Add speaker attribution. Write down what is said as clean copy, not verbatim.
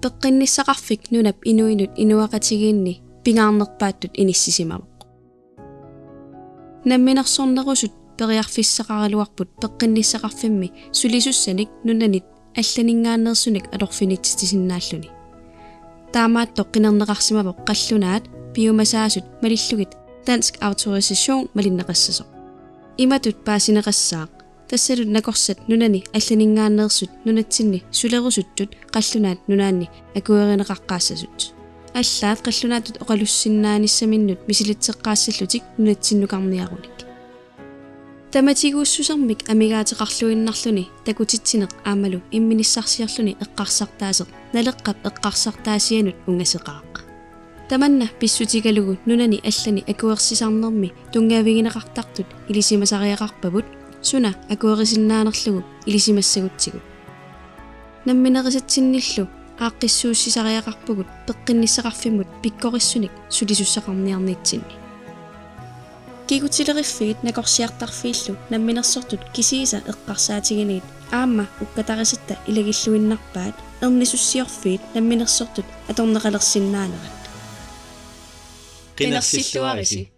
Speaker 1: peqqinnissaqarfik nunap inuinut inuaqatigiinni pingaarnerpaattut inissisimavaq namminersornerusut periarfissaqaraluarput peqqinnissaqarfimmi sulisussanik nunanit алланингааанерсуник алорфинитситисиннааллуни таамааттоқ қинернеқарсимавоқ қаллунаат биомасаасут малиллугит dansk autorisation малиннеқассасоқ иматут паасинеқассаақ тассалут накорсат нунани алланингааанерсут нунатсинни сулерусуттут қаллунаат нунаанни акуеринеқаққаассасут аллаат қаллунаатут оқалуссиннааниссаминнут мисилитсеққаассаллутик нунатсиннукарниаруник таматигууссусармик амигаатеқарлуиннарлуни такутитсинеқ аамалу имминиссарсиарлуни эққарсартаасеқ налеққап эққарсартаасианут унгасеқаақ таманна писсутигалугу нунани аллани акуерсисарнерми тунгаавигинеқартартут илисимасариақарпавут суна акуерисиннаанерлугу илисимассагутсигут намминерисатсинниллу ааққиссууссисариақарпугут пеққинниссақарфиммут пиккориссуник сулисуссақарниарниитсинни кигутилериффигит накорсиартарфииллу намминерсортут кисииса эққарсаатигиниит аама уккатарисатта илагиллуиннарпаат эрнисуссиорфиит намминерсортут аторнеқалерсиннаанерат
Speaker 2: qinерсиллуариси